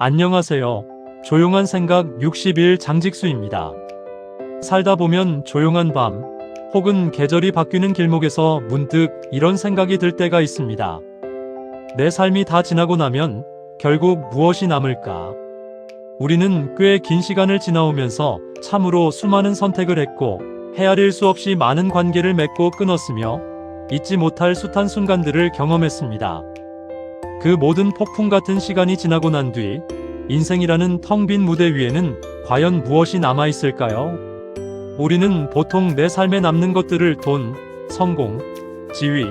안녕하세요. 조용한 생각 60일 장직수입니다. 살다 보면 조용한 밤, 혹은 계절이 바뀌는 길목에서 문득 이런 생각이 들 때가 있습니다. 내 삶이 다 지나고 나면 결국 무엇이 남을까? 우리는 꽤 긴 시간을 지나오면서 참으로 수많은 선택을 했고 헤아릴 수 없이 많은 관계를 맺고 끊었으며 잊지 못할 숱한 순간들을 경험했습니다. 그 모든 폭풍 같은 시간이 지나고 난 뒤 인생이라는 텅 빈 무대 위에는 과연 무엇이 남아있을까요? 우리는 보통 내 삶에 남는 것들을 돈, 성공, 지위,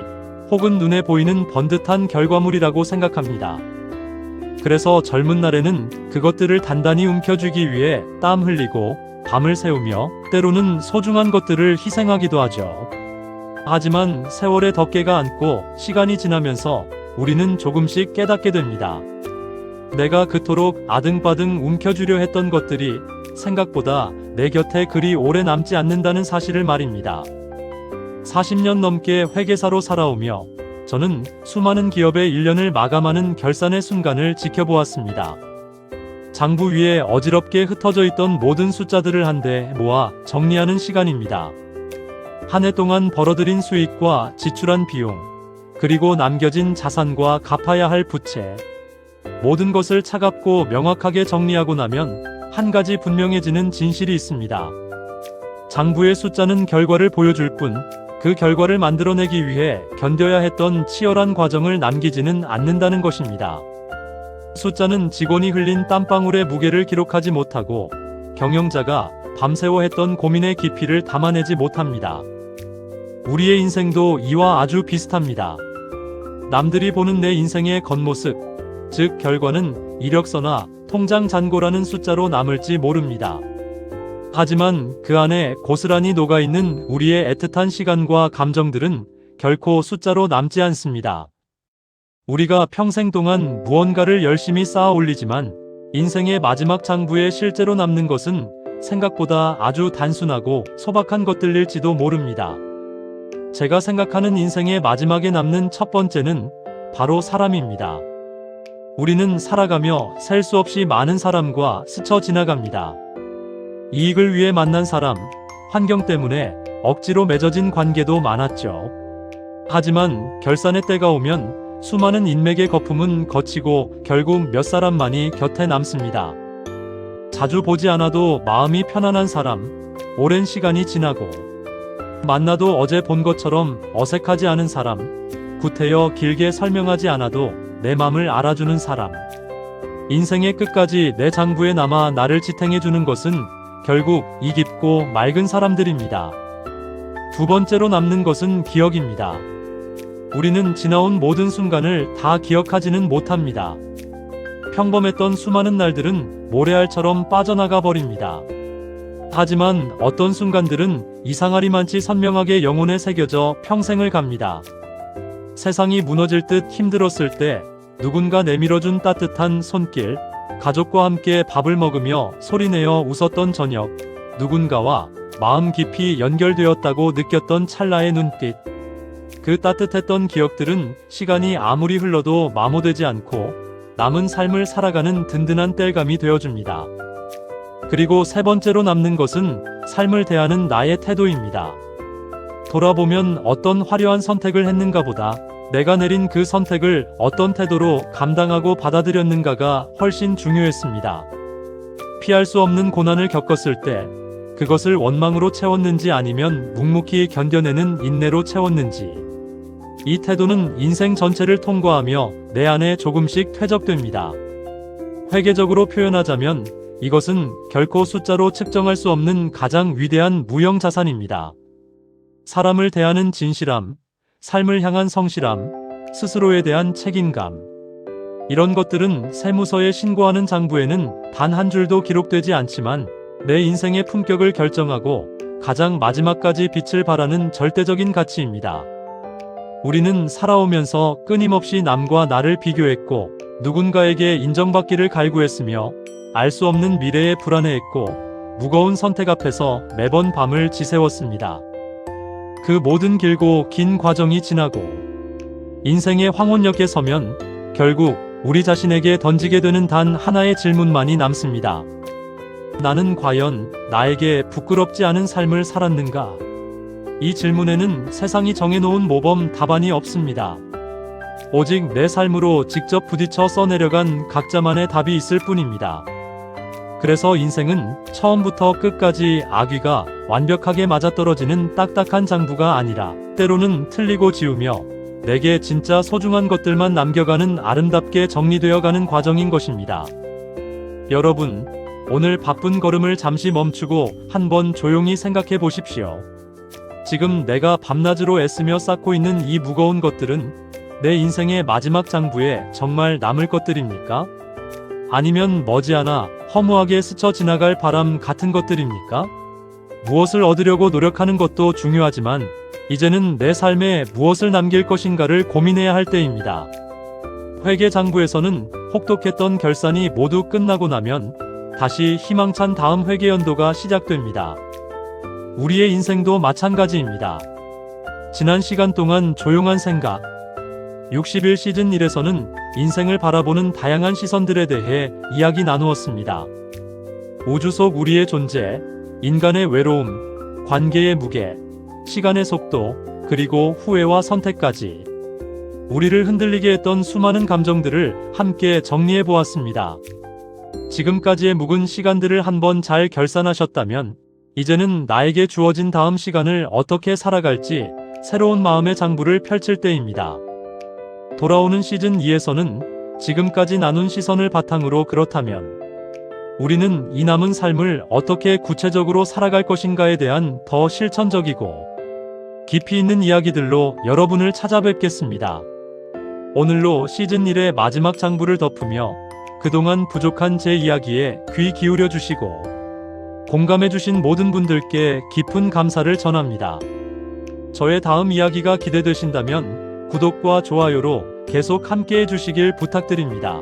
혹은 눈에 보이는 번듯한 결과물이라고 생각합니다. 그래서 젊은 날에는 그것들을 단단히 움켜쥐기 위해 땀 흘리고 밤을 새우며 때로는 소중한 것들을 희생하기도 하죠. 하지만 세월의 덮개가 앉고 시간이 지나면서 우리는 조금씩 깨닫게 됩니다. 내가 그토록 아등바등 움켜쥐려 했던 것들이 생각보다 내 곁에 그리 오래 남지 않는다는 사실을 말입니다. 40년 넘게 회계사로 살아오며 저는 수많은 기업의 1년을 마감하는 결산의 순간을 지켜보았습니다. 장부 위에 어지럽게 흩어져 있던 모든 숫자들을 한데 모아 정리하는 시간입니다. 한 해 동안 벌어들인 수익과 지출한 비용, 그리고 남겨진 자산과 갚아야 할 부채, 모든 것을 차갑고 명확하게 정리하고 나면 한 가지 분명해지는 진실이 있습니다. 장부의 숫자는 결과를 보여줄 뿐, 그 결과를 만들어내기 위해 견뎌야 했던 치열한 과정을 남기지는 않는다는 것입니다. 숫자는 직원이 흘린 땀방울의 무게를 기록하지 못하고 경영자가 밤새워 했던 고민의 깊이를 담아내지 못합니다. 우리의 인생도 이와 아주 비슷합니다. 남들이 보는 내 인생의 겉모습, 즉 결과는 이력서나 통장 잔고라는 숫자로 남을지 모릅니다. 하지만 그 안에 고스란히 녹아있는 우리의 애틋한 시간과 감정들은 결코 숫자로 남지 않습니다. 우리가 평생 동안 무언가를 열심히 쌓아 올리지만 인생의 마지막 장부에 실제로 남는 것은 생각보다 아주 단순하고 소박한 것들일지도 모릅니다. 제가 생각하는 인생의 마지막에 남는 첫 번째는 바로 사람입니다. 우리는 살아가며 셀 수 없이 많은 사람과 스쳐 지나갑니다. 이익을 위해 만난 사람, 환경 때문에 억지로 맺어진 관계도 많았죠. 하지만 결산의 때가 오면 수많은 인맥의 거품은 거치고 결국 몇 사람만이 곁에 남습니다. 자주 보지 않아도 마음이 편안한 사람, 오랜 시간이 지나고 만나도 어제 본 것처럼 어색하지 않은 사람, 구태여 길게 설명하지 않아도 내 맘을 알아주는 사람. 인생의 끝까지 내 장부에 남아 나를 지탱해주는 것은 결국 이 깊고 맑은 사람들입니다. 두 번째로 남는 것은 기억입니다. 우리는 지나온 모든 순간을 다 기억하지는 못합니다. 평범했던 수많은 날들은 모래알처럼 빠져나가 버립니다. 하지만 어떤 순간들은 이상하리만치 선명하게 영혼에 새겨져 평생을 갑니다. 세상이 무너질 듯 힘들었을 때 누군가 내밀어준 따뜻한 손길, 가족과 함께 밥을 먹으며 소리내어 웃었던 저녁, 누군가와 마음 깊이 연결되었다고 느꼈던 찰나의 눈빛. 그 따뜻했던 기억들은 시간이 아무리 흘러도 마모되지 않고 남은 삶을 살아가는 든든한 땔감이 되어줍니다. 그리고 세 번째로 남는 것은 삶을 대하는 나의 태도입니다. 돌아보면 어떤 화려한 선택을 했는가 보다 내가 내린 그 선택을 어떤 태도로 감당하고 받아들였는가가 훨씬 중요했습니다. 피할 수 없는 고난을 겪었을 때 그것을 원망으로 채웠는지 아니면 묵묵히 견뎌내는 인내로 채웠는지, 이 태도는 인생 전체를 통과하며 내 안에 조금씩 퇴적됩니다. 회계적으로 표현하자면 이것은 결코 숫자로 측정할 수 없는 가장 위대한 무형자산입니다. 사람을 대하는 진실함, 삶을 향한 성실함, 스스로에 대한 책임감. 이런 것들은 세무서에 신고하는 장부에는 단 한 줄도 기록되지 않지만 내 인생의 품격을 결정하고 가장 마지막까지 빛을 발하는 절대적인 가치입니다. 우리는 살아오면서 끊임없이 남과 나를 비교했고 누군가에게 인정받기를 갈구했으며 알 수 없는 미래에 불안해했고 무거운 선택 앞에서 매번 밤을 지새웠습니다. 그 모든 길고 긴 과정이 지나고 인생의 황혼역에 서면 결국 우리 자신에게 던지게 되는 단 하나의 질문만이 남습니다. 나는 과연 나에게 부끄럽지 않은 삶을 살았는가? 이 질문에는 세상이 정해놓은 모범 답안이 없습니다. 오직 내 삶으로 직접 부딪혀 써내려간 각자만의 답이 있을 뿐입니다. 그래서 인생은 처음부터 끝까지 아귀가 완벽하게 맞아떨어지는 딱딱한 장부가 아니라 때로는 틀리고 지우며 내게 진짜 소중한 것들만 남겨가는 아름답게 정리되어가는 과정인 것입니다. 여러분, 오늘 바쁜 걸음을 잠시 멈추고 한번 조용히 생각해 보십시오. 지금 내가 밤낮으로 애쓰며 쌓고 있는 이 무거운 것들은 내 인생의 마지막 장부에 정말 남을 것들입니까? 아니면 머지않아 허무하게 스쳐 지나갈 바람 같은 것들입니까? 무엇을 얻으려고 노력하는 것도 중요하지만 이제는 내 삶에 무엇을 남길 것인가를 고민해야 할 때입니다. 회계 장부에서는 혹독했던 결산이 모두 끝나고 나면 다시 희망찬 다음 회계 연도가 시작됩니다. 우리의 인생도 마찬가지입니다. 지난 시간 동안 조용한 생각 60일 시즌 1에서는 인생을 바라보는 다양한 시선들에 대해 이야기 나누었습니다. 우주 속 우리의 존재, 인간의 외로움, 관계의 무게, 시간의 속도, 그리고 후회와 선택까지 우리를 흔들리게 했던 수많은 감정들을 함께 정리해 보았습니다. 지금까지의 묵은 시간들을 한번 잘 결산하셨다면 이제는 나에게 주어진 다음 시간을 어떻게 살아갈지 새로운 마음의 장부를 펼칠 때입니다. 돌아오는 시즌 2에서는 지금까지 나눈 시선을 바탕으로 그렇다면 우리는 이 남은 삶을 어떻게 구체적으로 살아갈 것인가에 대한 더 실천적이고 깊이 있는 이야기들로 여러분을 찾아뵙겠습니다. 오늘로 시즌 1의 마지막 장부를 덮으며 그동안 부족한 제 이야기에 귀 기울여 주시고 공감해 주신 모든 분들께 깊은 감사를 전합니다. 저의 다음 이야기가 기대되신다면 구독과 좋아요로 계속 함께 해주시길 부탁드립니다.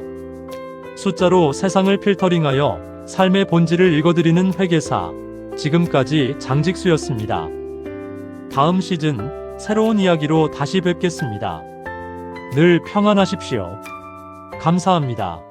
숫자로 세상을 필터링하여 삶의 본질을 읽어드리는 회계사, 지금까지 장직수였습니다. 다음 시즌 새로운 이야기로 다시 뵙겠습니다. 늘 평안하십시오. 감사합니다.